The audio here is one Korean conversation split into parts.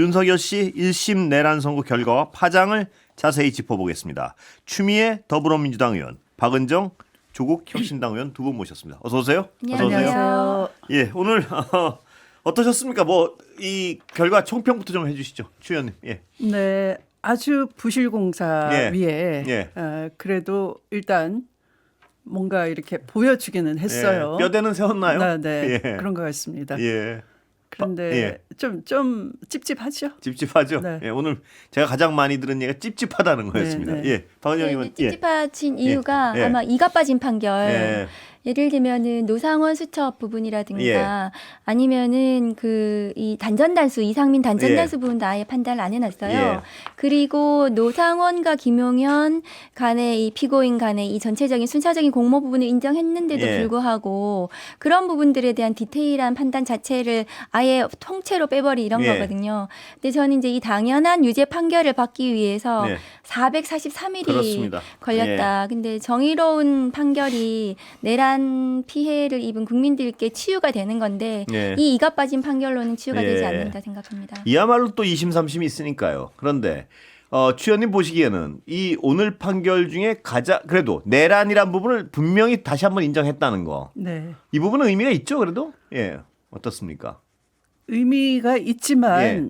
윤석열 씨 1심 내란 선고 결과와 파장을 자세히 짚어보겠습니다. 추미애 더불어민주당 의원, 박은정 조국 혁신당 의원 두 분 모셨습니다. 어서 오세요. 안녕하세요. 예, 오늘 어떠셨습니까? 뭐 이 결과 총평부터 좀 해주시죠, 추 의원님. 예. 네, 아주 부실공사 예. 위에 예. 그래도 일단 뭔가 이렇게 보여주기는 했어요. 예. 뼈대는 세웠나요? 네, 예. 그런 것 같습니다. 예. 그런데 좀 찝찝하죠. 찝찝하죠. 네. 예, 오늘 제가 가장 많이 들은 얘기가 찝찝하다는 거였습니다. 네, 네. 예, 박은정 의원. 찝찝하신 이유가 예. 아마 이가 빠진 판결. 예. 예를 들면은 노상원 수첩 부분이라든가 예. 아니면은 이 단전단수 이상민 단전단수 예. 부분도 아예 판단을 안 해놨어요. 예. 그리고 노상원과 김용현 간의 이 피고인 간의 이 전체적인 순차적인 공모 부분을 인정했는데도 예. 불구하고 그런 부분들에 대한 디테일한 판단 자체를 아예 통째로 빼버리 이런 예. 거거든요. 근데 저는 이제 이 당연한 유죄 판결을 받기 위해서 네. 443일이 그렇습니다. 걸렸다. 근데 정의로운 판결이 내란 피해를 입은 국민들께 치유가 되는 건데 예. 이 이가 빠진 판결로는 치유가 예. 되지 않는다 생각합니다. 이야말로 또 2심, 3심이 있으니까요. 그런데 추 의원님 보시기에는 이 오늘 판결 중에 가장 그래도 내란이란 부분을 분명히 다시 한번 인정했다는 거. 네, 이 부분은 의미가 있죠, 그래도? 예. 어떻습니까? 의미가 있지만 예.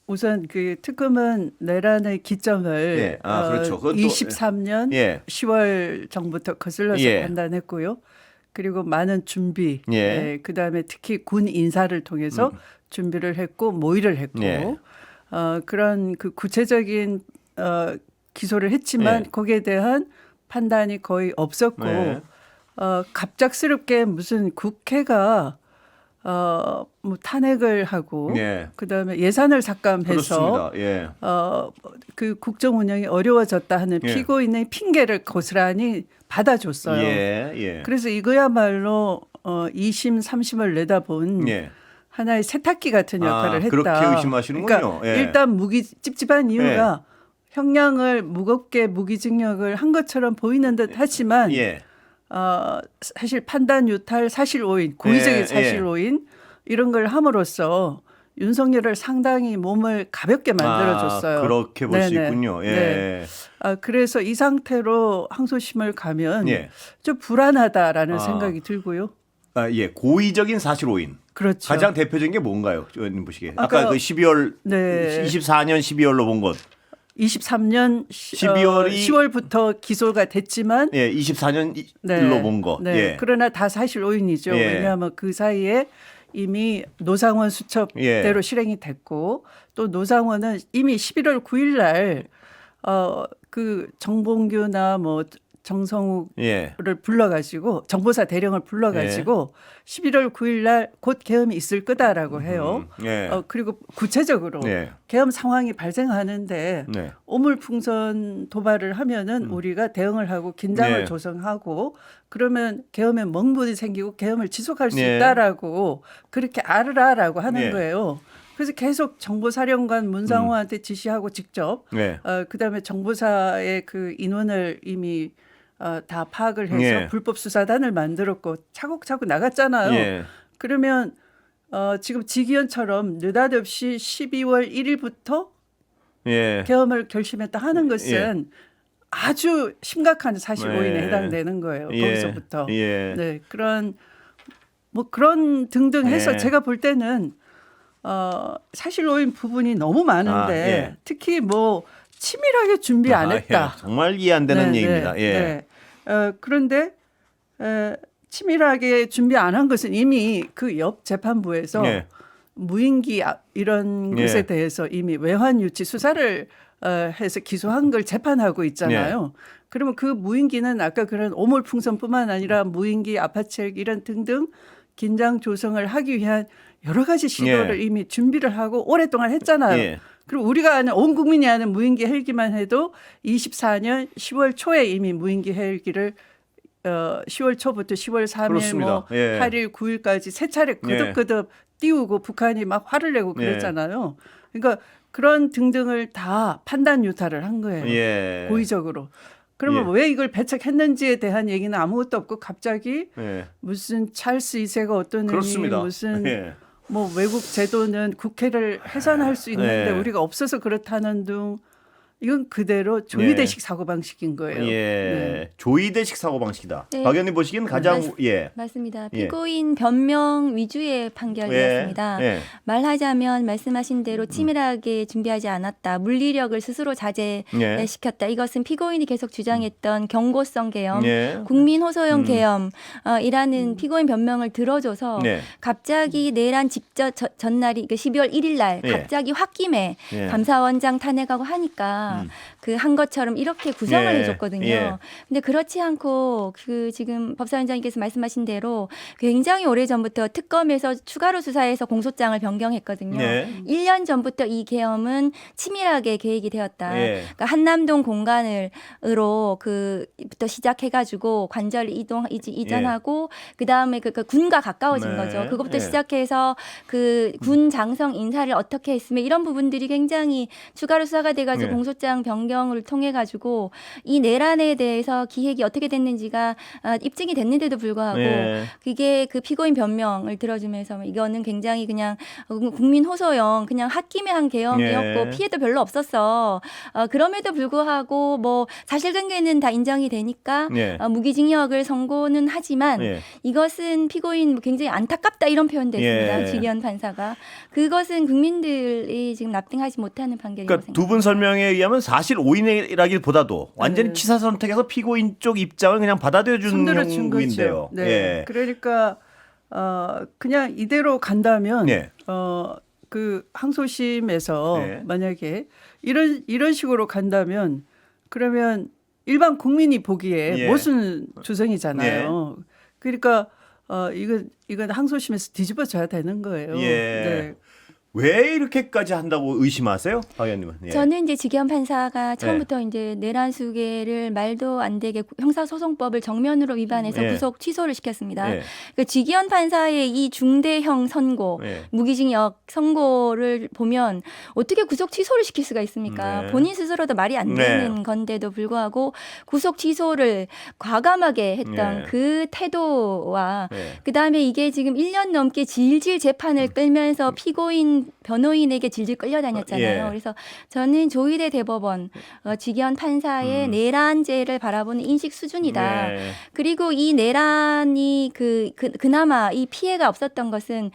우선 그 특검은 내란의 기점을 예. 그렇죠. 그건 또 23년 예. 10월 정부터 거슬러서 예. 판단했고요. 그리고 많은 준비, 예. 그다음에 특히 군 인사를 통해서 준비를 했고 모의를 했고 예. 그런 그 구체적인 기소를 했지만 예. 거기에 대한 판단이 거의 없었고 예. 갑작스럽게 무슨 국회가 뭐 탄핵을 하고 예. 그다음에 예산을 삭감해서 그렇습니다. 예. 그 국정 운영이 어려워졌다 하는 예. 피고인의 핑계를 고스란히 받아줬어요. 예. 예. 그래서 이거야말로 2심, 3심을 내다본 예. 하나의 세탁기 같은 역할을 했다. 그렇게 의심하시는군요. 그러니까 예. 일단 찝찝한 이유가 형량을 무겁게 무기징역을 한 것처럼 보이는 듯 하지만 예. 사실 판단 유탈 사실 오인, 고의적인 예, 사실 예. 오인 이런 걸 함으로써 윤석열을 상당히 몸을 가볍게 만들어줬어요. 그렇게 볼 수 네네. 있군요. 예. 네. 그래서 이 상태로 항소심을 가면 예. 좀 불안하다라는 생각이 들고요. 예. 고의적인 사실 오인. 그렇죠. 가장 대표적인 게 뭔가요? 의원님 보시기에. 아까 아까 그 12월 네. 24년 12월로 본 것. 23년 12월이 10월부터 기소가 됐지만 예, 24년 네. 1로 본 거. 네. 예. 그러나 다 사실 오인이죠. 예. 왜냐하면 그 사이에 이미 노상원 수첩대로 예. 실행이 됐고 또 노상원은 이미 11월 9일 날 그 정봉규나 뭐 정성욱을 예. 불러가지고 정보사 대령을 불러가지고 11월 9일 날 곧 계엄이 있을 거다라고 해요. 예. 그리고 구체적으로 예. 계엄 상황이 발생하는데 네. 오물풍선 도발을 하면은 우리가 대응을 하고 긴장을 네. 조성하고 그러면 계엄에 멍분이 생기고 계엄을 지속할 수 네. 있다라고 그렇게 알으라라고 하는 네. 거예요. 그래서 계속 정보사령관 문상호한테 지시하고 직접 네. 그다음에 정보사의 그 인원을 이미 다 파악을 해서 예. 불법 수사단을 만들었고 차곡차곡 나갔잖아요. 예. 그러면 지금 지기현처럼 느닷없이 12월 1일부터 예. 계엄을 결심했다 하는 것은 아주 심각한 사실 오인에 예. 해당되는 거예요. 예. 거기서부터. 예. 네, 그런 등등 해서 예. 제가 볼 때는 사실 오인 부분이 너무 많은데 예. 특히 뭐 치밀하게 준비 안 했다. 예. 정말 이해 안 되는 네, 얘기입니다. 네, 예. 네. 그런데 치밀하게 준비 안 한 것은 이미 그 옆 재판부에서 예. 무인기 이런 예. 것에 대해서 이미 외환 유치 수사를 해서 기소한 걸 재판하고 있잖아요. 그러면 그 무인기는 아까 그런 오물풍선뿐만 아니라 무인기, 아파트 이런 등등 긴장 조성을 하기 위한 여러 가지 시도를 이미 준비를 하고 오랫동안 했잖아요. 예. 그리고 우리가 아는 온 국민이 아는 무인기 헬기만 해도 24년 10월 초에 이미 무인기 헬기를 10월 초부터 10월 3일 그렇습니다. 뭐 예. 8일 9일까지 세 차례 거듭거듭 띄우고 북한이 막 화를 내고 그랬잖아요. 그러니까 그런 등등을 다 판단 유탈을 한 거예요. 예. 고의적으로. 그러면 왜 이걸 배척했는지에 대한 얘기는 아무것도 없고 갑자기 예. 무슨 찰스 2세가 어떤 의미 그렇습니다. 무슨 예. 뭐 외국 제도는 국회를 해산할 수 있는데 네. 우리가 없어서 그렇다는 등 이건 그대로 조이대식 사고방식인 거예요. 예. 네. 조이대식 사고 방식이다. 네. 박 의원님 보시기엔 가장 맞습니다. 예. 피고인 변명 위주의 판결이었습니다. 예. 말하자면 말씀하신 대로 치밀하게 준비하지 않았다. 물리력을 스스로 자제시켰다. 이것은 피고인이 계속 주장했던 경고성 계엄, 예. 국민 호소형 계엄이라는 피고인 변명을 들어줘서 네. 갑자기 내란 직전 전날이 12월 1일 날 예. 갑자기 홧김에 예. 감사원장 탄핵하고 하니까 그 한 것처럼 이렇게 구성을 예. 해줬거든요. 예. 근데 그렇지 않고 그 지금 법사위원장님께서 말씀하신 대로 굉장히 오래 전부터 특검에서 추가로 수사해서 공소장을 변경했거든요. 네. 1년 전부터 이 계엄은 치밀하게 계획이 되었다. 예. 그러니까 한남동 공간으로 그부터 시작해가지고 관절 이전하고 그 다음에 그 군과 가까워진 네. 거죠. 그것부터 예. 시작해서 그 군 장성 인사를 어떻게 했으면 이런 부분들이 굉장히 추가로 수사가 돼가지고 예. 공소장 변경을 통해 가지고 이 내란에 대해서 기획이 어떻게 됐는지가 입증이 됐는데도 불구하고 예. 그게 그 피고인 변명을 들어주면서 이거는 굉장히 그냥 국민 호소형 그냥 홧김에 한 계엄이었고 예. 피해도 별로 없었어. 그럼에도 불구하고 뭐 사실관계는 다 인정이 되니까 예. 무기징역을 선고는 하지만 예. 이것은 피고인 굉장히 안타깝다 이런 표현도 했습니다. 예. 지기현 판사가. 그것은 국민들이 지금 납득하지 못하는 판결이라고 그러니까 생각합니다. 두 분 설명에 의하면 사실 오인이라기보다도 완전히 네. 치사 선택해서 피고인 쪽 입장을 그냥 받아들여 주는 손들어 준 형국인데요. 거죠. 네. 예. 그러니까 그냥 이대로 간다면 예. 그 항소심에서 예. 만약에 이런 식으로 간다면 그러면 일반 국민이 보기에 예. 모순 주성이잖아요. 그러니까 이건 항소심에서 뒤집어져야 되는 거예요. 예. 네. 왜 이렇게까지 한다고 의심하세요, 박 의원님은? 예. 저는 이제 지기현 판사가 처음부터 이제 내란 수계를 말도 안 되게 형사소송법을 정면으로 위반해서 예. 구속 취소를 시켰습니다. 예. 그러니까 지기현 판사의 이 중대형 선고, 예. 무기징역 선고를 보면 어떻게 구속 취소를 시킬 수가 있습니까? 네. 본인 스스로도 말이 안 되는 건데도 불구하고 구속 취소를 과감하게 했던 예. 그 태도와 예. 그다음에 이게 지금 1년 넘게 질질 재판을 끌면서 피고인 변호인에게 질질 끌려다녔잖아요. 예. 그래서 저는 조희대 대법원 지기현 판사의 내란죄를 바라보는 인식 수준이다. 예. 그리고 이 내란이 그나마 이 피해가 없었던 것은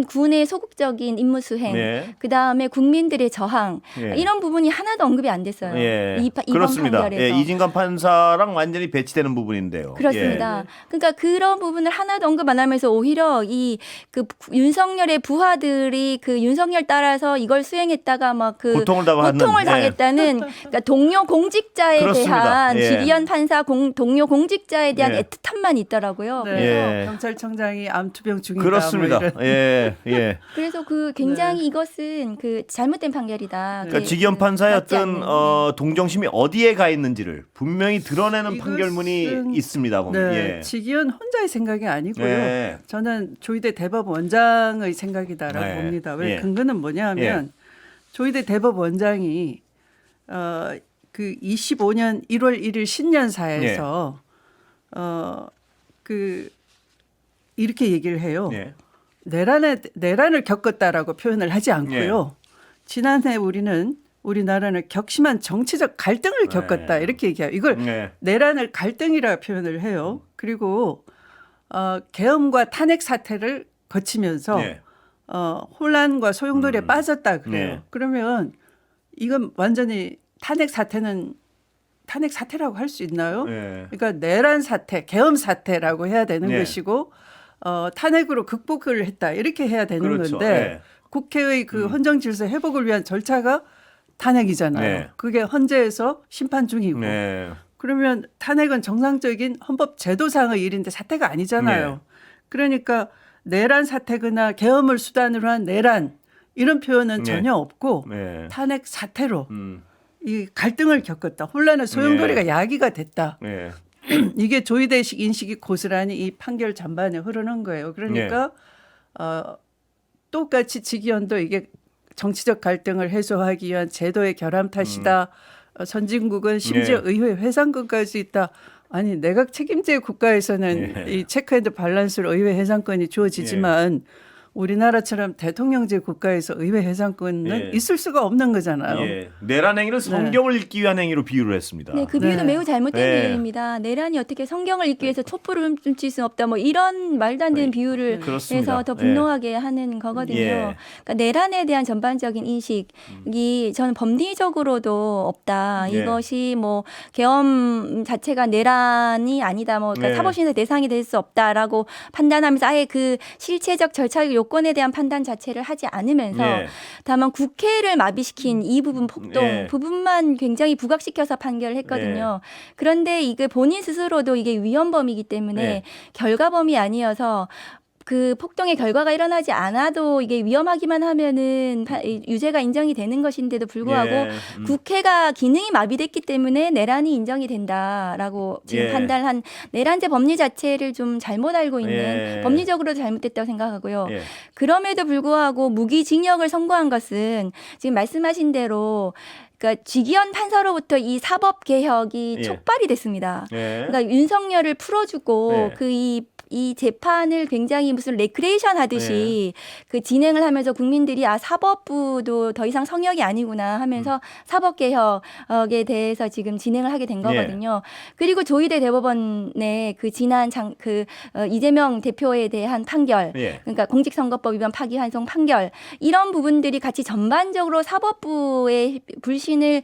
군의 소극적인 임무 수행, 예. 그 다음에 국민들의 저항 예. 이런 부분이 하나도 언급이 안 됐어요. 예. 이번 그렇습니다. 판결에서. 예. 이진관 판사랑 완전히 배치되는 부분인데요. 그렇습니다. 그러니까 그런 부분을 하나도 언급 안 하면서 오히려 그 윤석열의 부하들이 그 윤석열 따라서 이걸 수행했다가 막 그 고통을 고통을 당했다는 그러니까 동료 공직자에 그렇습니다. 대한 예. 지기현 판사 동료 공직자에 대한 예. 애틋함만 있더라고요. 네. 그래서 예. 경찰청장이 암투병 중이다. 그렇습니다. 뭐 이런. 예. 예. 그래서 그 굉장히 이것은 그 잘못된 판결이다. 그러니까 지기현 판사의 맞지 어떤 않는. 동정심이 어디에 가 있는지를 분명히 드러내는 이것은- 판결문이 있습니다. 보면. 네, 예. 지기현 혼자의 생각이 아니고요. 네. 저는 조희대 대법원장의 생각이다라고 네. 봅니다. 왜 예. 근거는 뭐냐하면 조희대 대법원장이 그 25년 1월 1일 신년사에서 그 이렇게 얘기를 해요. 예. 내란을 겪었다라고 표현을 하지 않고요. 지난해 우리나라는 격심한 정치적 갈등을 겪었다 이렇게 얘기해요. 이걸 네. 내란을 갈등이라 표현을 해요. 그리고 계엄과 탄핵 사태를 거치면서 예. 혼란과 소용돌이에 빠졌다 그래요. 네. 그러면 이건 완전히 탄핵 사태라고 할 수 있나요? 예. 그러니까 내란 사태, 계엄 사태라고 해야 되는 네. 것이고 탄핵으로 극복을 했다 이렇게 해야 되는 그렇죠. 건데 네. 국회의 그 헌정 질서 회복을 위한 절차가 탄핵이잖아요. 네. 그게 헌재에서 심판 중이고 네. 그러면 탄핵은 정상적인 헌법 제도상의 일인데 사태가 아니잖아요. 네. 그러니까 내란 사태거나 계엄을 수단으로 한 내란 이런 표현은 네. 전혀 없고 네. 탄핵 사태로 이 갈등을 겪었다. 혼란의 소용돌이가 네. 야기가 됐다. 네. 이게 조희대식 인식이 고스란히 이 판결 전반에 흐르는 거예요. 그러니까 똑같이 지기현도 이게 정치적 갈등을 해소하기 위한 제도의 결함 탓이다. 선진국은 심지어 네. 의회 회상권까지 있다. 아니 내각 책임제 국가에서는 네. 이 체크앤드 밸런스로 의회 해상권이 주어지지만 우리나라처럼 대통령제 국가에서 의회 해산권은 예. 있을 수가 없는 거잖아요. 예. 내란 행위를 성경을 읽기 위한 행위로 비유를 했습니다. 네, 그 비유도 네. 매우 잘못된 네. 비유입니다. 내란이 어떻게 성경을 읽기 위해서 촛불을 훔칠 수 없다. 뭐 이런 말도 안 되는 비유를 그렇습니다. 해서 더 분노하게 하는 거거든요. 예. 그러니까 내란에 대한 전반적인 인식이 저는 법리적으로도 없다. 예. 이것이 뭐 계엄 자체가 내란이 아니다. 뭐 그러니까 예. 사법심사 대상이 될 수 없다라고 판단하면서 아예 그 실체적 절차적 요건에 대한 판단 자체를 하지 않으면서 예. 다만 국회를 마비시킨 이 부분 폭동 예. 부분만 굉장히 부각시켜서 판결을 했거든요. 그런데 이게 본인 스스로도 이게 위헌범이기 때문에 예. 결과범이 아니어서 그 폭동의 결과가 일어나지 않아도 이게 위험하기만 하면은 유죄가 인정이 되는 것인데도 불구하고 예. 국회가 기능이 마비됐기 때문에 내란이 인정이 된다라고 지금 예. 판단한 내란제 법리 자체를 좀 잘못 알고 있는 예. 법리적으로도 잘못됐다고 생각하고요. 예. 그럼에도 불구하고 무기징역을 선고한 것은 지금 말씀하신 대로 그러니까 지기현 판사로부터 이 사법 개혁이 예. 촉발이 됐습니다. 예. 그러니까 윤석열을 풀어주고 예. 이 재판을 굉장히 무슨 레크레이션 하듯이 그 진행을 하면서 국민들이 아 사법부도 더 이상 성역이 아니구나 하면서 사법개혁에 대해서 지금 진행을 하게 된 거거든요. 그리고 조희대 대법원의 그 지난 이재명 대표에 대한 판결, 예. 그러니까 공직선거법 위반 파기환송 판결 이런 부분들이 같이 전반적으로 사법부의 불신을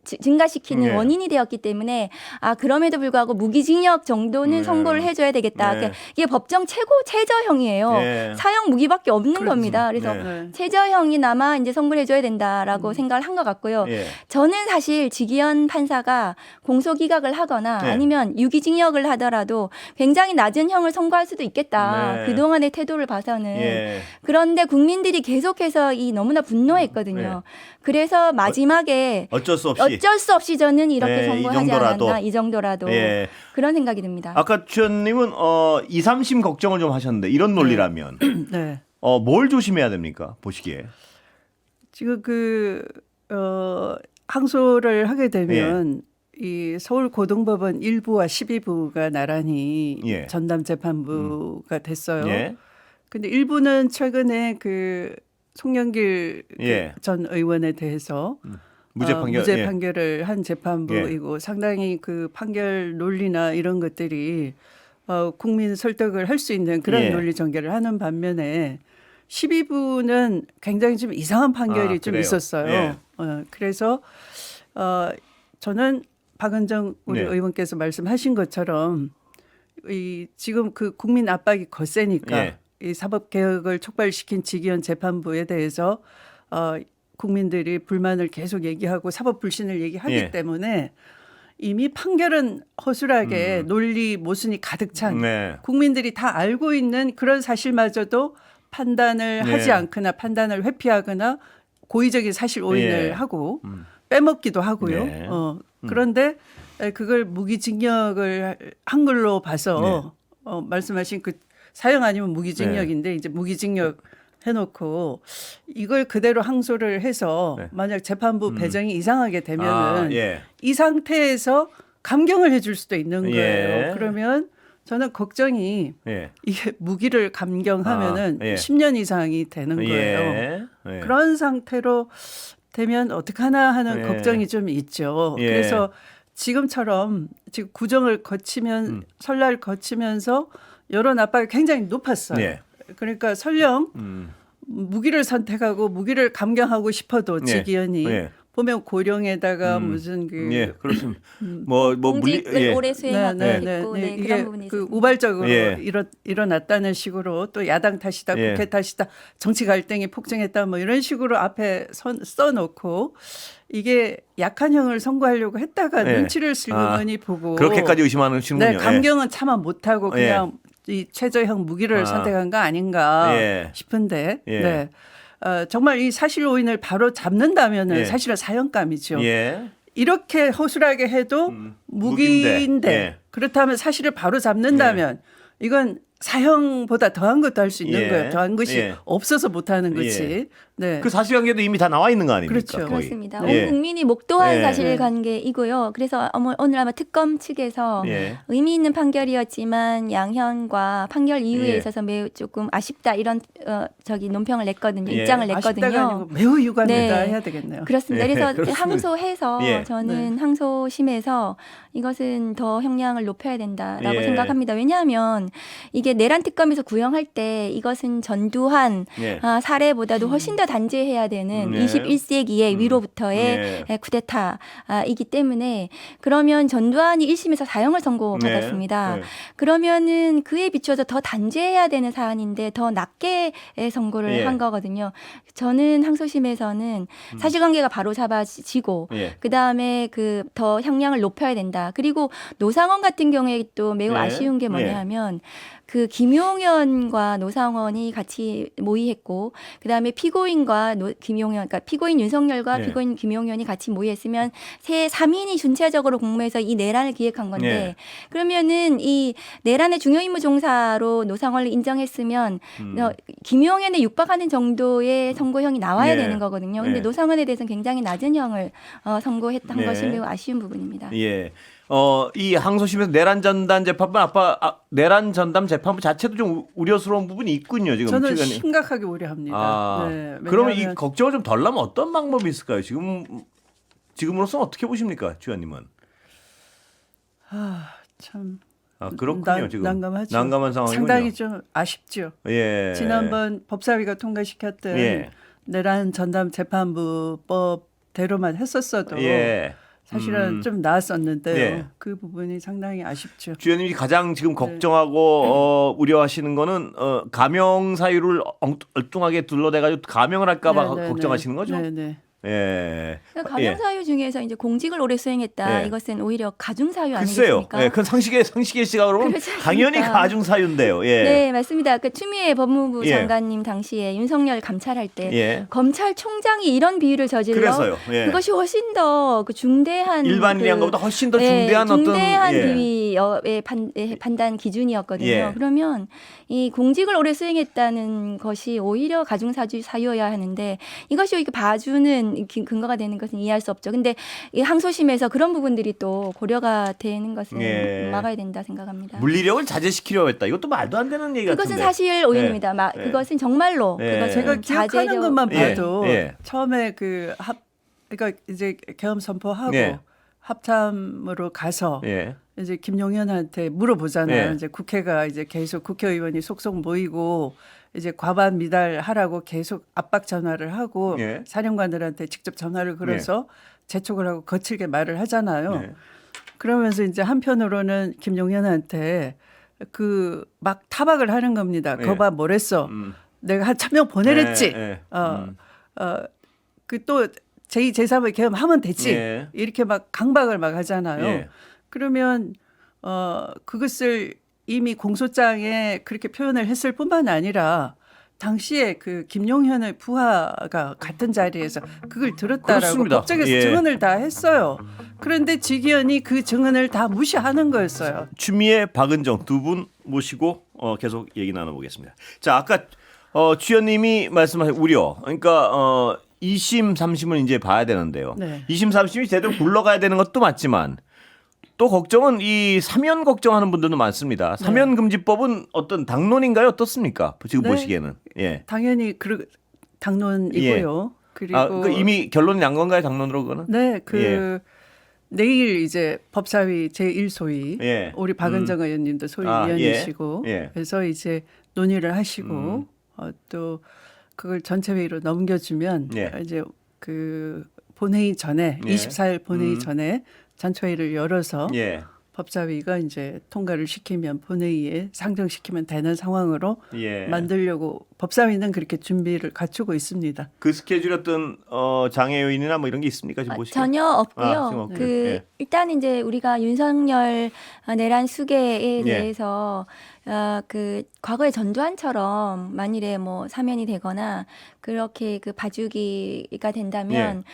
증가시키는 예. 원인이 되었기 때문에 아 그럼에도 불구하고 무기징역 정도는 선고를 해줘야 되겠다. 그러니까 이게 법정 최저형이에요. 예. 사형 무기밖에 없는 그렇죠. 겁니다. 그래서 네. 최저형이나마 이제 선고를 해줘야 된다라고 생각을 한 것 같고요. 예. 저는 사실 지기현 판사가 공소기각을 하거나 네. 아니면 유기징역을 하더라도 굉장히 낮은 형을 선고할 수도 있겠다. 네. 그동안의 태도를 봐서는. 예. 그런데 국민들이 계속해서 너무나 분노했거든요. 그래서 마지막에 어쩔 수 없이 저는 이렇게 네, 이 선고하지 정도라도. 않았나. 이 정도라도. 예. 그런 생각이 듭니다. 아까 주연님은 2, 3심 걱정을 좀 하셨는데 이런 논리라면 네. 뭘 조심해야 됩니까? 보시기에. 지금 항소를 하게 되면 이 서울고등법원 1부와 12부가 나란히 예. 전담재판부가 됐어요. 예. 근데 1부는 최근에 그 송영길 예. 전 의원에 대해서 무죄 판결. 무죄 예. 판결을 한 재판부이고 상당히 그 판결 논리나 이런 것들이 국민 설득을 할 수 있는 그런 예. 논리 전개를 하는 반면에 12부는 굉장히 좀 이상한 판결이 좀 그래요? 있었어요. 예. 그래서 저는 박은정 우리 네. 의원께서 말씀하신 것처럼 지금 그 국민 압박이 거세니까 예. 이 사법 개혁을 촉발시킨 지기현 재판부에 대해서 국민들이 불만을 계속 얘기하고 사법 불신을 얘기하기 예. 때문에 이미 판결은 허술하게 논리 모순이 가득 찬 네. 국민들이 다 알고 있는 그런 사실마저도 판단을 네. 하지 않거나 판단을 회피하거나 고의적인 사실 오인을 예. 하고 빼먹기도 하고요. 네. 그런데 그걸 무기징역을 한글로 봐서 말씀하신 그 사형 아니면 무기징역인데 이제 무기징역 해놓고 이걸 그대로 항소를 해서 네. 만약 재판부 배정이 이상하게 되면은 예. 이 상태에서 감경을 해줄 수도 있는 거예요. 예. 그러면 저는 걱정이 예. 이게 무기를 감경하면은 예. 10년 이상이 되는 거예요. 예. 예. 그런 상태로 되면 어떡하나 하는 예. 걱정이 좀 있죠. 예. 그래서 지금처럼 지금 구정을 거치면 설날 거치면서 여론 압박이 굉장히 높았어요. 예. 그러니까 설령 무기를 선택하고 무기를 감경하고 싶어도 예. 지기현이 예. 보면 고령에다가 무슨 예, 그렇습니다. 뭐 공직을 예. 오래 수행하고 있고 네, 이게 그런 부분이 그 있습니다. 우발적으로 예. 일어났다는 식으로 또 야당 탓이다, 예. 국회 탓이다, 정치 갈등이 폭증했다, 뭐 이런 식으로 앞에 써놓고 이게 약한 형을 선고하려고 했다가 예. 눈치를 슬그머니 보고 그렇게까지 의심하는군요. 네, 감경은 차마 못하고 예. 그냥 이 최저형 무기를 선택한 거 아닌가 예. 싶은데 예. 네. 정말 이 사실 오인을 바로 잡는다면은 예. 사실은 사형감이죠. 예. 이렇게 허술하게 해도 무기인데. 무기인데 예. 그렇다면 사실을 바로 잡는다면 이건 사형보다 더한 것도 할 수 있는 예. 거예요. 더한 것이 예. 없어서 못하는 거지. 예. 네. 그 사실관계도 이미 다 나와 있는 거 아닙니까? 그렇죠. 거의. 그렇습니다. 예. 온 국민이 목도한 예. 사실관계이고요. 그래서 오늘 아마 특검 측에서 예. 의미 있는 판결이었지만 양형과 판결 이유에 예. 있어서 매우 조금 아쉽다 이런 논평을 냈거든요. 예. 입장을 아쉽다가 냈거든요. 아니고 매우 유감이다 네. 해야 되겠네요. 그렇습니다. 예, 그래서 그렇습니다. 항소해서 예. 저는 항소심에서 이것은 더 형량을 높여야 된다라고 예. 생각합니다. 왜냐하면 이게 내란 특검에서 구형할 때 이것은 전두환 예. 사례보다도 훨씬 더 단죄해야 되는 예. 21세기의 위로부터의 예. 쿠데타이기 때문에 그러면 전두환이 1심에서 사형을 선고받았습니다. 네. 그러면은 그에 비춰서 더 단죄해야 되는 사안인데 더 낮게 선고를 예. 한 거거든요. 저는 항소심에서는 사실관계가 바로 잡아지고 예. 그다음에 그 더 형량을 높여야 된다. 그리고 노상원 같은 경우에 또 매우 예. 아쉬운 게 뭐냐 하면 그 김용현과 노상원이 같이 모의했고 그다음에 피고인과 김용현 그러니까 피고인 윤석열과 예. 피고인 김용현이 같이 모의했으면 세 3인이 전체적으로 공모해서 이 내란을 기획한 건데 예. 그러면은 이 내란의 중요 임무 종사로 노상원을 인정했으면 김용현에 육박하는 정도의 선고형이 나와야 예. 되는 거거든요. 근데 예. 노상원에 대해서는 굉장히 낮은 형을 선고했던 네. 것이 매우 아쉬운 부분입니다. 예. 이 항소심에서 내란 전담 재판부 내란 전담 재판부 자체도 좀 우려스러운 부분이 있군요. 지금 저는 최근에. 심각하게 우려합니다. 네, 그러면 이 왜냐하면 걱정을 좀 덜 나면 어떤 방법이 있을까요? 지금으로서 어떻게 보십니까, 주연님은? 참 그렇군요. 지금 난감하죠. 난감한 상황이군요. 상당히 좀 아쉽죠. 예. 지난번 법사위가 통과시켰던 예. 내란 전담 재판부법대로만 했었어도 예. 사실은 좀 나았었는데요. 예. 그 부분이 상당히 아쉽죠. 주연님이 가장 네. 지금 걱정하고 우려하시는 거는 가명 사유를 엉뚱하게 둘러대가지고 가명을 할까봐 네, 네, 걱정하시는 네. 거죠? 네. 네. 예. 그러니까 가명 사유 중에서 이제 공직을 오래 수행했다. 예. 이것은 오히려 가중 사유 글쎄요. 아니겠습니까? 예, 그건 상식의 시각으로 보면 그렇지 않습니까? 당연히 가중 사유인데요. 예. 네, 맞습니다. 그 추미애 법무부 예. 장관님 당시에 윤석열 감찰할 때 예. 검찰총장이 이런 비위를 저질러 그래서요. 예. 그것이 훨씬 더 그 중대한 일반인이 한 것보다 훨씬 더 중대한 중대한 어떤 비위의 판단 기준이었거든요. 예. 그러면 이 공직을 오래 수행했다는 것이 오히려 가중 사유여야 하는데 이것이 이렇게 봐주는 근거가 되는 것은 이해할 수 없죠. 근데 이 항소심에서 그런 부분들이 또 고려가 되는 것은 예. 막아야 된다 생각합니다. 물리력을 자제시키려고 했다. 이것도 말도 안 되는 얘기 같은데. 그것은 사실 오인입니다. 예. 그것은 정말로 예. 그것은 제가 기억하는 자제력- 것만 예. 봐도 예. 처음에 그러니까 이제 계엄 선포하고 예. 합참으로 가서 예. 이제 김용현한테 물어보잖아요. 예. 이제 국회가 이제 계속 국회의원이 속속 모이고 이제 과반 미달하라고 계속 압박 전화를 하고 예. 사령관들한테 직접 전화를 걸어서 재촉을 하고 거칠게 말을 하잖아요. 예. 그러면서 이제 한편으로는 김용현한테 그 막 타박을 하는 겁니다. 예. 거봐 뭐랬어. 내가 한 1,000명 보내랬지. 예. 그 또 제2, 제3의 계엄하면 되지. 예. 이렇게 막 강박을 막 하잖아요. 예. 그러면 그것을 이미 공소장에 그렇게 표현을 했을 뿐만 아니라 당시에 그 김용현의 부하가 같은 자리에서 그걸 들었다라고 그렇습니다. 법정에서 예. 증언을 다 했어요. 그런데 직위원이 그 증언을 다 무시하는 거였어요. 추미애, 박은정 두 분 모시고 계속 얘기 나눠보겠습니다. 자, 아까 주연님이 말씀하신 우려. 그러니까 2심, 3심을 이제 봐야 되는데요. 네. 2심, 3심이 제대로 굴러가야 되는 것도 맞지만 또 걱정은 이 사면 걱정하는 분들도 많습니다. 사면 금지법은 어떤 당론인가요? 어떻습니까? 지금 네. 보시기에는. 예. 당연히 당론이고요. 그리고 그 이미 결론이 난 건가요? 당론으로 그거는? 네, 예. 내일 이제 법사위 제1소위 예. 우리 박은정 의원님도 소위위원이시고 예. 그래서 이제 논의를 하시고 또 그걸 전체 회의로 넘겨주면 예. 이제 그 본회의 전에 예. 24일 본회의 전에 전체 회의를 열어서 예. 법사위가 이제 통과를 시키면 본회의에 상정시키면 되는 상황으로 예. 만들려고 법사위는 그렇게 준비를 갖추고 있습니다. 그 스케줄 어떤 장애 요인이나 뭐 이런 게 있습니까? 지금 보시기에. 전혀 없고요. 지금 없고요. 그 예. 일단 이제 우리가 윤석열 내란 수계에 예. 대해서 그 과거의 전두환처럼 만일에 뭐 사면이 되거나 그렇게 그 봐주기가 된다면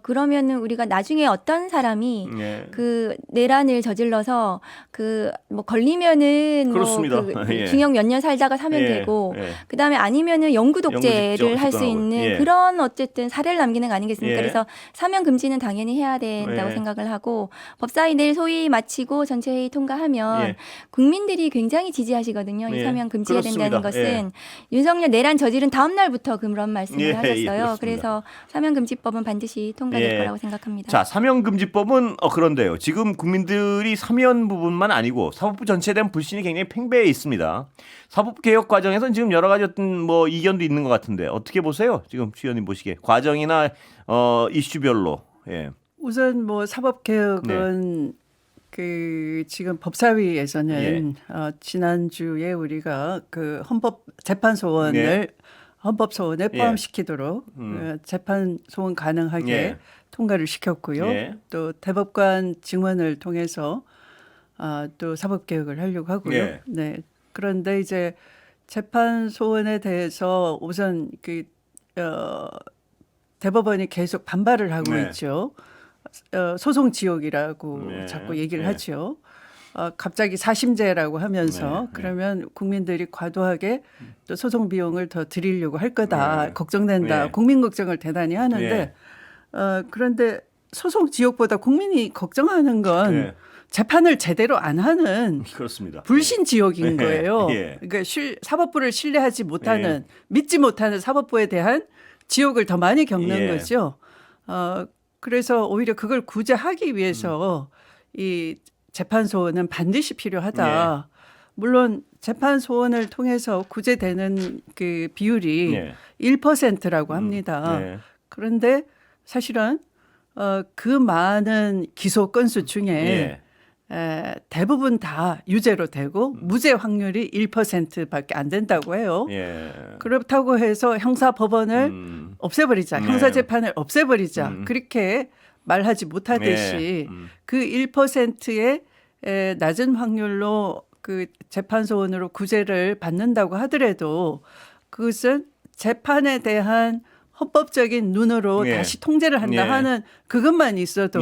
그러면은 우리가 나중에 어떤 사람이 예. 그 내란을 저질러서 그 뭐 걸리면은 그렇습니다. 뭐 예. 징역 몇 년 살다가 사면되고 예. 그다음에 아니면은 영구 독재를 영구 할 수 집권하고. 있는 예. 그런 어쨌든 사례를 남기는 거 아니겠습니까? 예. 그래서 사면 금지는 당연히 해야 된다고 예. 생각을 하고 법사위 내일 소위 마치고 전체 회의 통과하면 예. 국민들이 굉장히 지지하시거든요. 이 예. 사면 금지가 그렇습니다. 된다는 것은 윤석열 내란 저지른 다음 날부터 그런 말씀을 예, 하셨어요. 예, 그렇습니다. 그래서 사면 금지법은 반드시 통과될 예. 거라고 생각합니다. 자, 사면금지법은 그런데요. 지금 국민들이 사면 부분만 아니고 사법부 전체에 대한 불신이 굉장히 팽배해 있습니다. 사법개혁 과정에서는 지금 여러 가지 어떤 뭐 이견도 있는 것 같은데 어떻게 보세요? 지금 주의원님 보시기에 과정이나 이슈별로. 예. 우선 뭐 사법개혁은 그 지금 법사위에서는 지난주에 우리가 그 헌법재판소원을 헌법소원에 포함시키도록 재판 소원 가능하게 통과를 시켰고요. 또 대법관 증언을 통해서 또 사법개혁을 하려고 하고요. 네. 그런데 이제 재판 소원에 대해서 우선 그 대법원이 계속 반발을 하고 있죠. 소송 지옥이라고 자꾸 얘기를 하죠. 갑자기 사심제라고 하면서 그러면 국민들이 과도하게 또 소송 비용을 더 드리려고 할 거다. 걱정된다. 국민 걱정을 대단히 하는데 그런데 소송 지옥보다 국민이 걱정하는 건 재판을 제대로 안 하는 그렇습니다. 불신 지옥인 거예요. 그러니까 사법부를 신뢰하지 못하는 믿지 못하는 사법부에 대한 지옥을 더 많이 겪는 거죠. 그래서 오히려 그걸 구제하기 위해서 이 재판 소원은 반드시 필요하다. 물론 재판 소원을 통해서 구제되는 그 비율이 1%라고 합니다. 그런데 사실은 그 많은 기소 건수 중에 대부분 다 유죄로 되고 무죄 확률이 1%밖에 안 된다고 해요. 그렇다고 해서 형사법원을 없애버리자, 형사재판을 없애버리자 그렇게 말하지 못하듯이 그 1%의 낮은 확률로 그 재판소원으로 구제를 받는다고 하더라도 그것은 재판에 대한 헌법적인 눈으로 다시 통제를 한다 하는 그것만 있어도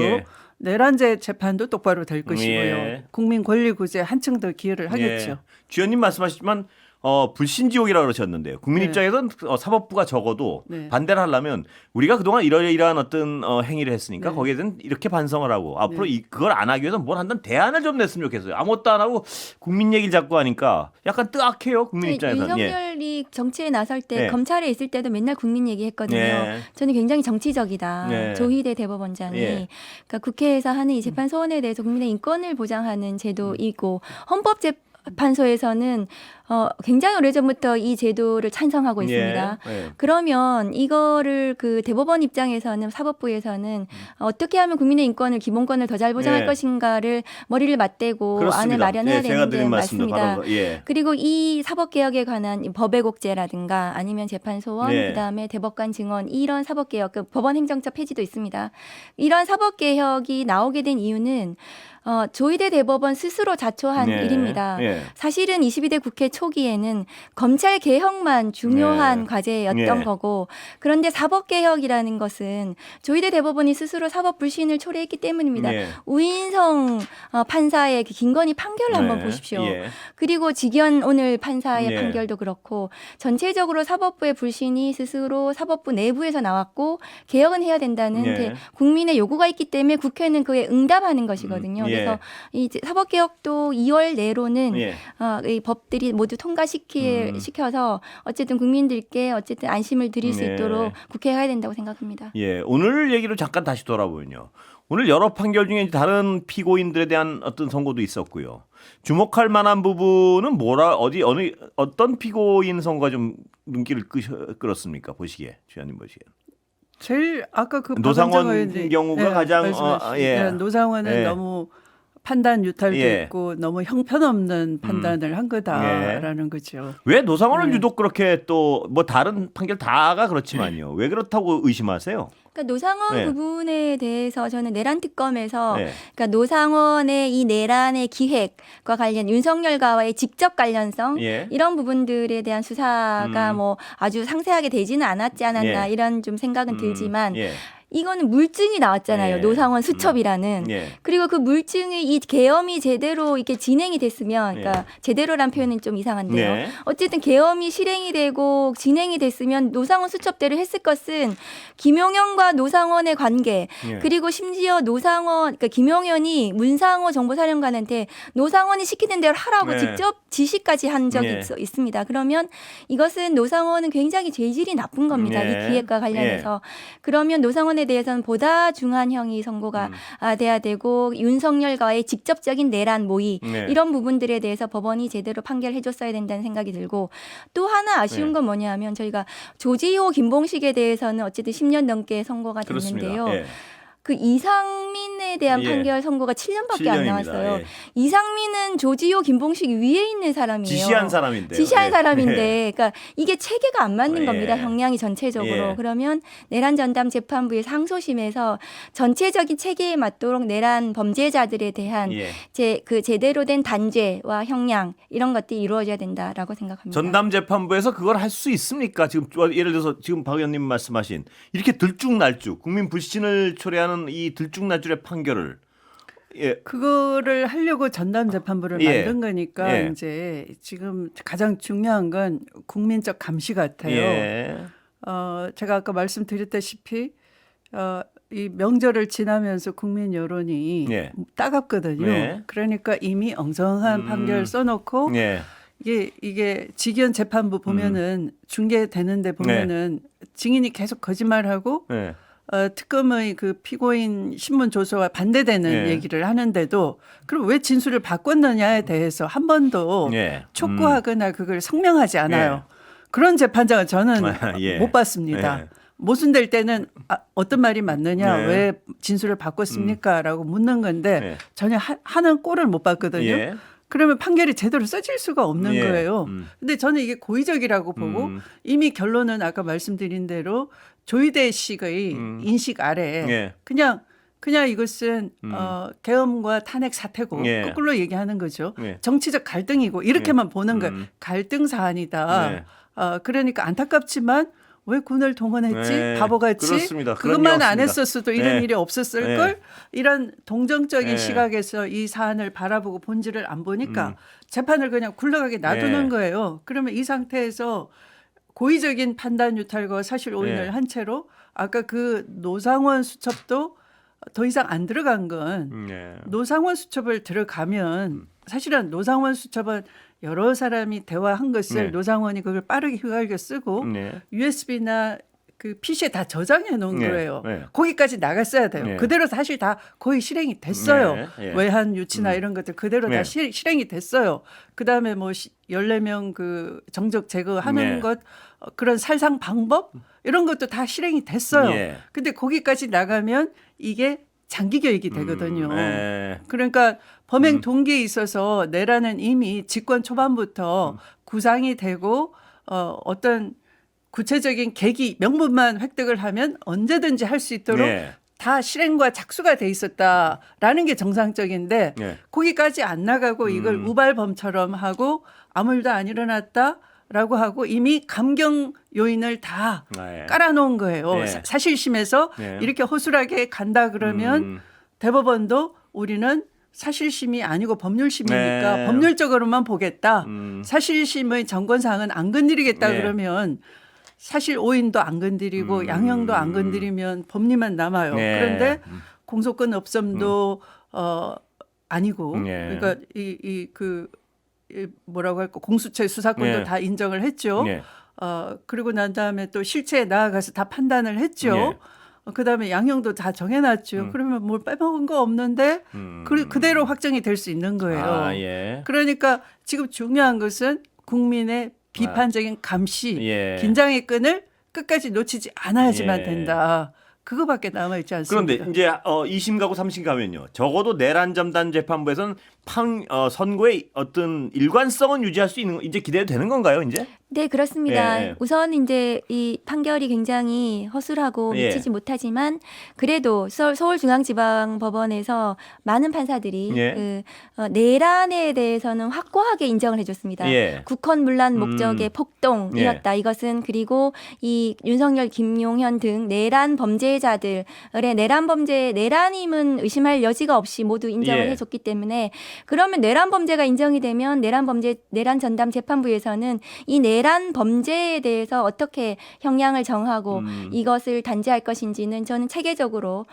내란죄 재판도 똑바로 될 것이고요. 국민 권리 구제 한층 더 기여를 하겠죠. 주연님 말씀하셨지만 불신지옥이라고 그러셨는데요. 국민 입장에서는 사법부가 적어도 반대를 하려면 우리가 그동안 이러이러한 어떤 행위를 했으니까 거기에 대해서는 이렇게 반성을 하고 앞으로 그걸 안 하기 위해서 뭘 한다는 대안을 좀 냈으면 좋겠어요. 아무것도 안 하고 국민 얘기를 자꾸 하니까 약간 뜨악해요. 국민 입장에서는. 윤석열이 정치에 나설 때 검찰에 있을 때도 맨날 국민 얘기했거든요. 저는 굉장히 정치적이다. 조희대 대법원장이. 그러니까 국회에서 하는 이 재판 소원에 대해서 국민의 인권을 보장하는 제도이고 헌법재판소에서는 굉장히 오래전부터 이 제도를 찬성하고 있습니다. 그러면 이거를 그 대법원 입장에서는 사법부에서는 어떻게 하면 국민의 인권을 기본권을 더 잘 보장할 것인가를 머리를 맞대고 그렇습니다. 안을 마련해야 제가 되는 게 드린 말씀도 맞습니다. 바로, 그리고 이 사법개혁에 관한 법외국제라든가 아니면 재판소원 그다음에 대법관 증언 이런 사법개혁 그 법원 행정처 폐지도 있습니다. 이런 사법개혁이 나오게 된 이유는 조희대 대법원 스스로 자초한 일입니다. 사실은 22대 국회 초기에는 검찰 개혁만 중요한 과제였던 거고 그런데 사법개혁이라는 것은 조희대 대법원이 스스로 사법 불신을 초래했기 때문입니다. 우인성 판사의 김건희 판결을 한번 보십시오. 그리고 직연 오늘 판사의 판결도 그렇고 전체적으로 사법부의 불신이 스스로 사법부 내부에서 나왔고 개혁은 해야 된다는 국민의 요구가 있기 때문에 국회는 그에 응답하는 것이거든요. 그래서 이 사법개혁도 2월 내로는 이 법들이 모두 통과시켜서 어쨌든 국민들께 어쨌든 안심을 드릴 수 있도록 국회가 해야 된다고 생각합니다. 오늘 얘기로 잠깐 다시 돌아보면요. 오늘 여러 판결 중에 다른 피고인들에 대한 어떤 선고도 있었고요. 주목할 만한 부분은 어떤 피고인 선고가 좀 눈길을 끌었습니까? 보시기에 주연님 보시기에. 제일 아까 그 노상원 경우가 가장 노상원은 너무 판단 유탈도 예. 있고 너무 형편없는 판단을 한 거다라는 거죠. 왜 노상원은 네. 유독 그렇게 또 뭐 다른 판결 다가 그렇지만요. 왜 그렇다고 의심하세요? 그러니까 노상원 네. 부분에 대해서 저는 내란 특검에서 네. 그러니까 노상원의 이 내란의 기획과 관련 윤석열과의 직접 관련성 예. 이런 부분들에 대한 수사가 뭐 아주 상세하게 되지는 않았지 않았나 예. 이런 좀 생각은 들지만 예. 이거는 물증이 나왔잖아요. 예. 노상원 수첩이라는. 예. 그리고 그 물증이 이 계엄이 제대로 이렇게 진행이 됐으면, 그러니까 제대로란 표현은 좀 이상한데요. 네. 어쨌든 계엄이 실행이 되고 진행이 됐으면 노상원 수첩대로 했을 것은 김용현과 노상원의 관계, 예. 그리고 심지어 노상원, 그러니까 김용현이 문상호 정보사령관한테 노상원이 시키는 대로 하라고 네. 직접 지시까지 한 적이 예. 있습니다. 그러면 이것은 노상원은 굉장히 죄질이 나쁜 겁니다. 예. 이 기획과 관련해서. 그러면 노상원에 대해서는 보다 중한 형이 선고가 돼야 되고 윤석열과의 직접적인 내란 모의 네. 이런 부분들에 대해서 법원이 제대로 판결해 줬어야 된다는 생각이 들고 또 하나 아쉬운 네. 건 뭐냐면 저희가 조지호 김봉식에 대해서는 어쨌든 10년 넘게 선고가 됐는데요. 그렇습니다. 예. 그 이상민에 대한 예. 판결 선고가 7년밖에 안 7년입니다. 나왔어요. 예. 이상민은 조지호 김봉식 위에 있는 사람이에요. 지시한 사람인데. 지시한 사람인데, 그러니까 이게 체계가 안 맞는 예. 겁니다. 형량이 전체적으로. 예. 그러면 내란 전담 재판부의 상소심에서 전체적인 체계에 맞도록 내란 범죄자들에 대한 예. 제대로 된 단죄와 형량 이런 것들이 이루어져야 된다라고 생각합니다. 전담 재판부에서 그걸 할 수 있습니까? 지금 예를 들어서 지금 박 의원님 말씀하신 이렇게 들쭉날쭉 국민 불신을 초래하는 이 들쭉날쭉의 판결을 그거를 하려고 전담 재판부를 예. 만든 거니까 예. 이제 지금 가장 중요한 건 국민적 감시 같아요. 예. 제가 아까 말씀드렸다시피 이 명절을 지나면서 국민 여론이 예. 따갑거든요. 예. 그러니까 이미 엉성한 판결 써놓고 예. 이게 직위원 재판부 보면은 중계되는데 보면은 증인이 계속 거짓말하고 예. 특검의 그 피고인 신문 조서와 반대되는 예. 얘기를 하는데도 그럼 왜 진술을 바꿨느냐에 대해서 한 번도 예. 촉구하거나 그걸 성명하지 않아요. 그런 재판장은 저는 예. 못 봤습니다. 예. 모순될 때는 어떤 말이 맞느냐, 네. 왜 진술을 바꿨습니까? 라고 묻는 건데 네. 전혀 하는 꼴을 못 봤거든요. 예. 그러면 판결이 제대로 써질 수가 없는 예. 거예요. 근데 저는 이게 고의적이라고 보고 이미 결론은 아까 말씀드린 대로 조희대 씨의 인식 아래 예. 그냥 이것은 계엄과 탄핵 사태고 예. 거꾸로 얘기하는 거죠. 예. 정치적 갈등이고 이렇게만 보는 거예요. 갈등 사안이다. 네. 그러니까 안타깝지만 왜 군을 동원했지? 네. 바보같이 그렇습니다. 그런 그것만 게 안 없습니다. 했었어도 이런 네. 일이 없었을 네. 걸. 이런 동정적인 네. 시각에서 이 사안을 바라보고 본질을 안 보니까 재판을 그냥 굴러가게 놔두는 네. 거예요. 그러면 이 상태에서 고의적인 판단 유탈과 사실 오인을 네. 한 채로 아까 그 노상원 수첩도 더 이상 안 들어간 건 예. 노상원 수첩을 들어가면 사실은 노상원 수첩은 여러 사람이 대화한 것을 네. 노상원이 그걸 빠르게 휘갈겨 쓰고 네. USB나 그 PC에 다 저장해 놓은 네. 거예요. 네. 거기까지 나갔어야 돼요. 네. 그대로 사실 다 거의 실행이 됐어요. 네. 예. 외환 유치나 이런 것들 그대로 네. 다 실행이 됐어요. 그다음에 뭐 14명 그 정적 제거하는 네. 것 그런 살상 방법 이런 것도 다 실행이 됐어요. 예. 근데 거기까지 나가면 이게 장기 교육이 되거든요. 예. 그러니까 범행 동기에 있어서 내란은 이미 집권 초반부터 구상이 되고 어떤 구체적인 계기 명분만 획득을 하면 언제든지 할 수 있도록 예. 다 실행과 착수가 돼 있었다라는 게 정상적인데 예. 거기까지 안 나가고 이걸 우발범처럼 하고 아무 일도 안 일어났다라고 하고 이미 감경 요인을 다 예. 깔아놓은 거예요. 네. 사실심에서 네. 이렇게 허술하게 간다 그러면 대법원도 우리는 사실심이 아니고 법률심이니까 네. 법률적으로만 보겠다. 사실심의 정권사항은 안 건드리겠다 네. 그러면 사실 오인도 안 건드리고 양형도 안 건드리면 법리만 남아요. 네. 그런데 공소권 없음도 아니고 네. 그러니까 뭐라고 할까 공수처의 수사권도 네. 다 인정을 했죠. 네. 그리고 난 다음에 또 실체에 나아가서 다 판단을 했죠. 네. 그다음에 양형도 다 정해놨죠. 그러면 뭘 빼먹은 거 없는데 그대로 확정이 될 수 있는 거예요. 아, 예. 그러니까 지금 중요한 것은 국민의 비판적인 감시, 예. 긴장의 끈을 끝까지 놓치지 않아야지만 예. 된다. 그거밖에 남아 있지 않습니다. 그런데 이제 2심 가고 3심 가면요. 적어도 내란 전담 재판부에서는 선고의 어떤 일관성은 유지할 수 있는 이제 기대되는 건가요, 이제? 네, 그렇습니다. 예. 우선 이제 이 판결이 굉장히 허술하고 예. 미치지 못하지만 그래도 서울중앙지방법원에서 많은 판사들이 예. 내란에 대해서는 확고하게 인정을 해줬습니다. 예. 국헌문란 목적의 폭동이었다. 이것은 그리고 이 윤석열, 김용현 등 내란 범죄자들의 내란임은 의심할 여지가 없이 모두 인정을 예. 해줬기 때문에 그러면 내란 범죄가 인정이 되면 내란 전담 재판부에서는 이 내란 범죄에 대해서 어떻게 형량을 정하고 이것을 단죄할 것인지는 저는 체계적으로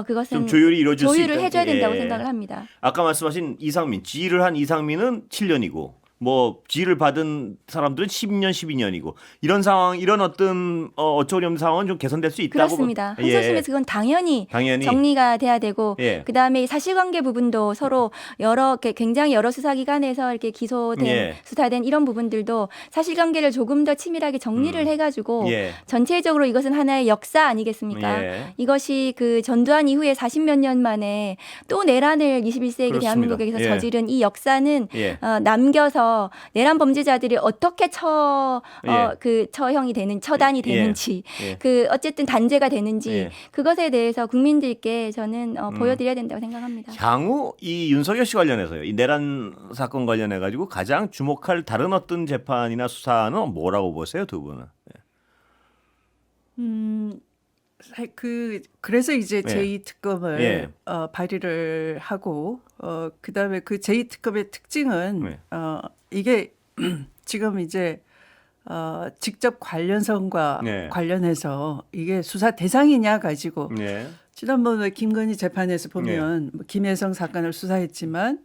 그것은 좀 조율이 이루어질 수 조율을 있다. 해줘야 된다고 예. 생각을 합니다. 아까 말씀하신 이상민, 지휘를 한 이상민은 7년이고 뭐 지휘를 받은 사람들은 10년, 12년이고 이런 상황, 이런 어떤 어처구니 상황은 좀 개선될 수 있다고. 그렇습니다. 항소심에서 그건 당연히 정리가 돼야 되고 예. 그다음에 사실관계 부분도 서로 굉장히 여러 수사기관에서 이렇게 기소된 예. 수사된 이런 부분들도 사실관계를 조금 더 치밀하게 정리를 해가지고 예. 전체적으로 이것은 하나의 역사 아니겠습니까? 예. 이것이 그 전두환 이후에 40몇 년 만에 또 내란을 21세기 그렇습니다. 대한민국에서 예. 저지른 이 역사는 예. 남겨서 내란 범죄자들이 어떻게 예. 처형이 처단이 되는지 예. 그 어쨌든 단죄가 되는지 예. 그것에 대해서 국민들께 저는 보여드려야 된다고 생각합니다. 향후 이 윤석열 씨 관련해서요, 이 내란 사건 관련해 가지고 가장 주목할 다른 어떤 재판이나 수사는 뭐라고 보세요, 두 분은? 그래서 이제 예. 제2특검을 예. 발의를 하고 그다음에 그 제2특검의 특징은 네. 이게 지금 이제 직접 관련성과 네. 관련해서 이게 수사 대상이냐 가지고 네. 지난번에 김건희 재판에서 보면 뭐 김혜성 사건을 수사했지만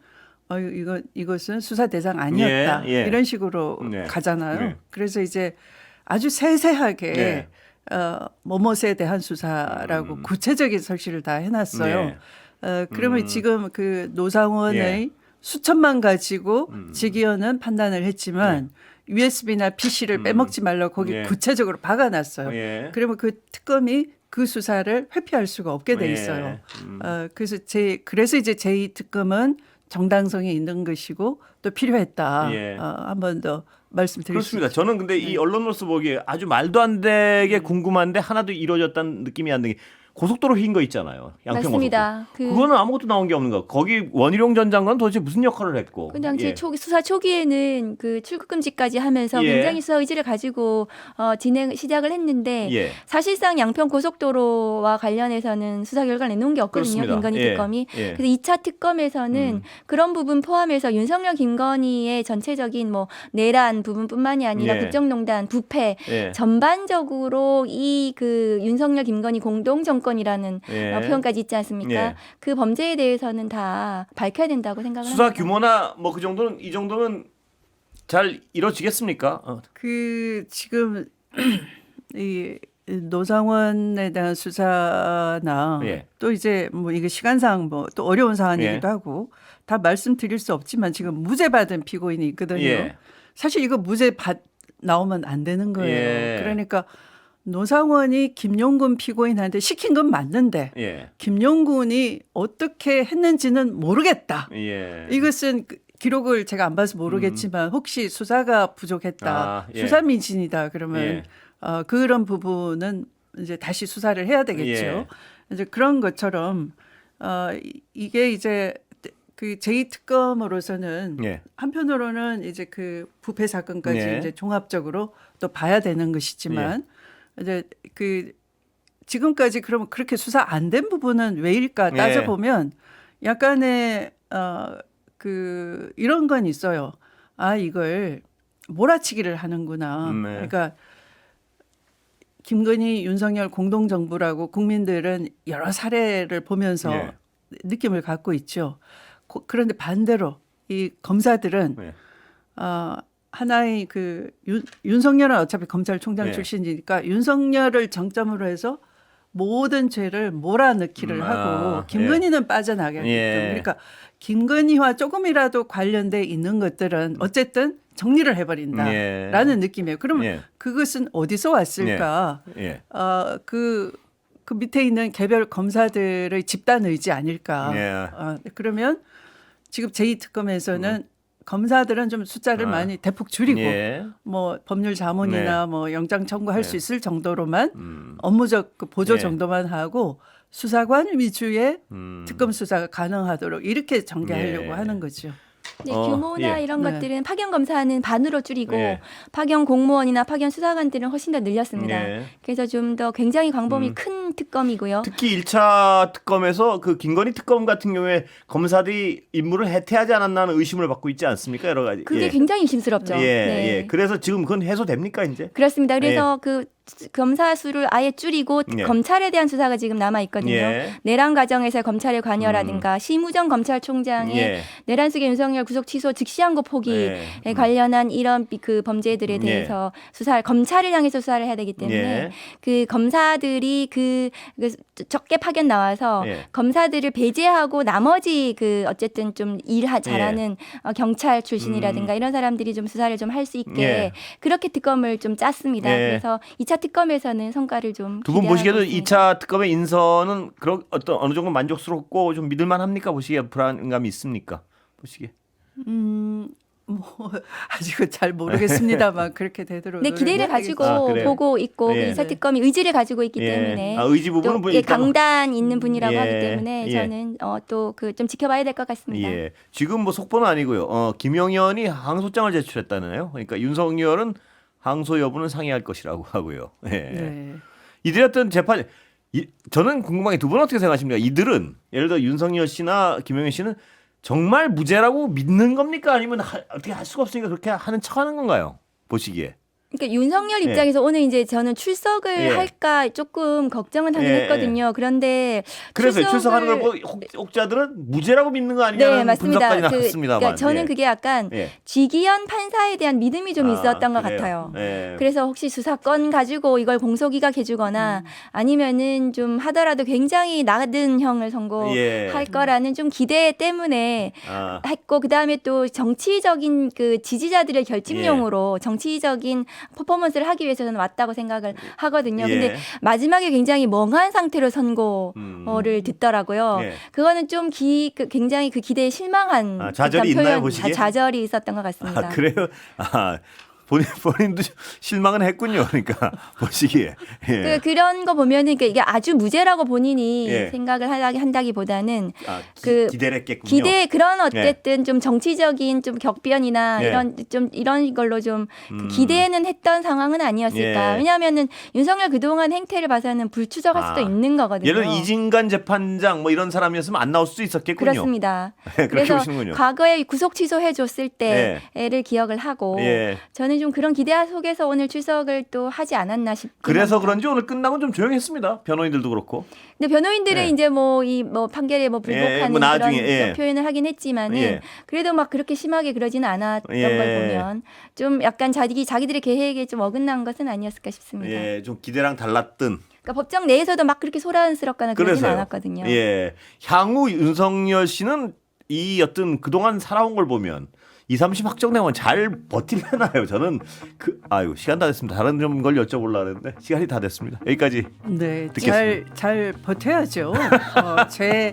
이것은 수사 대상 아니었다. 예, 예. 이런 식으로 네. 가잖아요. 네. 그래서 이제 아주 세세하게 네. 뭐뭇에 대한 수사라고 구체적인 설치를 다 해놨어요. 네. 그러면 지금 그 노상원의 예. 수천만 가지고 직위원은 판단을 했지만 USB나 PC를 빼먹지 말라고 거기 예. 구체적으로 박아놨어요. 예. 그러면 그 특검이 그 수사를 회피할 수가 없게 돼 있어요. 그래서 이제 제2특검은 정당성이 있는 것이고 또 필요했다. 예. 한 번 더 말씀드리겠습니다. 그렇습니다. 저는 근데 이 언론으로서 보기에 아주 말도 안 되게 궁금한데 하나도 이루어졌다는 느낌이 안 드는 게 고속도로 휜 거 있잖아요. 양평 맞습니다. 고속도로. 그거는 아무것도 나온 게 없는 거. 거기 원희룡 전 장관은 도대체 무슨 역할을 했고. 그 당시 예. 수사 초기에는 그 출국금지까지 하면서 예. 굉장히 수사 의지를 가지고 시작을 했는데 예. 사실상 양평 고속도로와 관련해서는 수사 결과를 내놓은 게 없거든요. 그렇습니다. 김건희 예. 특검이. 예. 그래서 2차 특검에서는 그런 부분 포함해서 윤석열 김건희의 전체적인 뭐 내란 부분뿐만이 아니라 예. 국정농단, 부패 예. 전반적으로 이 그 윤석열 김건희 공동 정권이라는 예. 표현까지 있지 않습니까? 예. 그 범죄에 대해서는 다 밝혀야 된다고 생각을 수사 합니다. 규모나 뭐 그 정도는 이 정도면 잘 이루어지겠습니까? 그 지금 이 노상원에 대한 수사나 예. 또 이제 뭐 이게 시간상 뭐 또 어려운 사안이기도 예. 하고 다 말씀드릴 수 없지만 지금 무죄 받은 피고인이 있거든요. 예. 사실 이거 나오면 안 되는 거예요. 예. 그러니까 노상원이 김용군 피고인한테 시킨 건 맞는데 예. 김용군이 어떻게 했는지는 모르겠다. 예. 이것은 기록을 제가 안 봐서 모르겠지만 혹시 수사가 부족했다. 아, 예. 수사 미진이다. 그러면 예. 그런 부분은 이제 다시 수사를 해야 되겠죠. 예. 이제 그런 것처럼 이게 이제 그 제2특검으로서는 예. 한편으로는 이제 그 부패 사건까지 예. 이제 종합적으로 또 봐야 되는 것이지만 이제 그 지금까지 그러면 그렇게 수사 안 된 부분은 왜일까 따져보면 약간의 그 이런 건 있어요. 이걸 몰아치기를 하는구나. 네. 그러니까 김건희, 윤석열 공동정부라고 국민들은 여러 사례를 보면서 예. 느낌을 갖고 있죠. 그런데 반대로 이 검사들은 예. 하나의 그 윤석열은 어차피 검찰총장 예. 출신이니까 윤석열을 정점으로 해서 모든 죄를 몰아넣기를 하고 김건희는 빠져나가게끔. 예. 그러니까 김건희와 조금이라도 관련돼 있는 것들은 어쨌든 정리를 해버린다라는 느낌이에요. 그러면 예. 그것은 어디서 왔을까? 예. 그 밑에 있는 개별 검사들의 집단 의지 아닐까. 예. 그러면 지금 제2특검에서는 검사들은 좀 숫자를 많이 대폭 줄이고 뭐 법률 자문이나 뭐 영장 청구할 수 있을 정도로만 업무적 그 보조 정도만 하고 수사관 위주의 특검 수사가 가능하도록 이렇게 전개하려고 하는 거죠. 네, 규모나 이런 네. 것들은 파견 검사는 반으로 줄이고 파견 공무원이나 파견 수사관들은 훨씬 더 늘렸습니다. 그래서 좀 더 굉장히 광범위 큰 특검이고요. 특히 1차 특검에서 그 김건희 특검 같은 경우에 검사들이 임무를 해태하지 않았나 하는 의심을 받고 있지 않습니까? 여러 가지. 그게 굉장히 의심스럽죠. 네. 그래서 지금 그건 해소됩니까 이제? 그렇습니다. 그래서 그 검사 수를 아예 줄이고 검찰에 대한 수사가 지금 남아 있거든요. 내란 과정에서 검찰의 관여라든가 심우정 검찰총장의 내란 속의 윤석열 구속 취소 즉시항고 포기에 관련한 이런 그 범죄들에 대해서 수사를 검찰을 향해서 수사를 해야 되기 때문에 그 검사들이 그 적게 파견 나와서 검사들을 배제하고 나머지 그 어쨌든 좀 일 잘하는 경찰 출신이라든가 이런 사람들이 좀 수사를 좀 할 수 있게 그렇게 특검을 좀 짰습니다. 그래서 2차 특검에서는 성과를 좀 두 분 기대하고 보시기에도 있습니다. 2차 특검의 인선은 그런 어떤 어느 정도 만족스럽고 좀 믿을만 합니까? 보시기에 불안감이 있습니까? 보시기에. 뭐 아직은 잘 모르겠습니다만 그렇게 되도록. 네, 기대를 가지고 보고 있고 그 2차 특검이 의지를 가지고 있기 때문에 의지 부분은 또 강단 있는 분이라고 하기 때문에 저는 또 그 좀 지켜봐야 될 것 같습니다. 지금 뭐 속보는 아니고요. 김영현이 항소장을 제출했다네요. 그러니까 윤석열은 항소 여부는 상의할 것이라고 하고요. 이들이 어떤 재판 저는 궁금한 게 두 분 어떻게 생각하십니까? 이들은 예를 들어 윤석열 씨나 김영현 씨는 정말 무죄라고 믿는 겁니까? 아니면 어떻게 할 수가 없으니까 그렇게 하는 척하는 건가요? 보시기에. 그러니까 윤석열 입장에서 오늘 이제 저는 출석을 할까 조금 걱정은 하긴 했거든요. 그런데 그래서 출석하는 걸 보고 혹자들은 무죄라고 믿는 거 아니냐는 분석까지 나왔습니다만. 그러니까 저는 그게 약간 지기현 판사에 대한 믿음이 좀 있었던 것 같아요. 그래서 혹시 수사건 가지고 이걸 공소기각해주거나 아니면은 좀 하더라도 굉장히 낮은 형을 선고할 거라는 좀 기대 때문에 했고 그 다음에 또 정치적인 그 지지자들의 결집용으로 정치적인 퍼포먼스를 하기 위해서 저는 왔다고 생각을 하거든요. 근데 마지막에 굉장히 멍한 상태로 선고를 듣더라고요. 그거는 좀 굉장히 그 기대에 실망한 좌절이 있나요, 보시기에? 좌절이 있었던 것 같습니다. 그래요? 본인도 실망은 했군요. 그러니까 보시기에. 그런 거 보면은 이게 아주 무죄라고 본인이 생각을 한다기보다는 기대를 했겠군요. 그런 어쨌든 좀 정치적인 좀 격변이나 이런 걸로 좀 기대는 했던 상황은 아니었을까. 왜냐하면은 윤석열 그동안 행태를 봐서는 불추적할 수도 있는 거거든요. 예를 들어 이진관 재판장 뭐 이런 사람이었으면 안 나올 수도 있었겠군요. 그렇습니다. 그래서 보시는군요. 과거에 구속 취소해줬을 때를 기억을 하고 저는 좀 그런 기대 속에서 오늘 출석을 또 하지 않았나 싶습니다. 그래서 그런지 오늘 끝나고 좀 조용했습니다. 변호인들도 그렇고. 근데 변호인들은 이제 뭐 판결에 뭐 불복하는 뭐 나중에, 그런 표현을 하긴 했지만은 그래도 막 그렇게 심하게 그러지는 않았던 걸 보면 좀 약간 자기들의 계획에 좀 어긋난 것은 아니었을까 싶습니다. 좀 기대랑 달랐던. 그러니까 법정 내에서도 막 그렇게 소란스럽거나 그러지는 않았거든요. 향후 윤석열 씨는 이 어떤 그동안 살아온 걸 보면 2, 30 확정되면 잘 버틸려나요? 저는 시간 다 됐습니다. 다른 좀 걸 여쭤보려고 했는데 시간이 다 됐습니다. 여기까지 듣겠습니다. 잘 버텨야죠. 제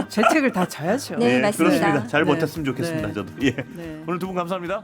책을 다 져야죠. 네, 맞습니다. 그렇습니다. 잘 버텼으면 좋겠습니다. 저도. 오늘 두 분 감사합니다.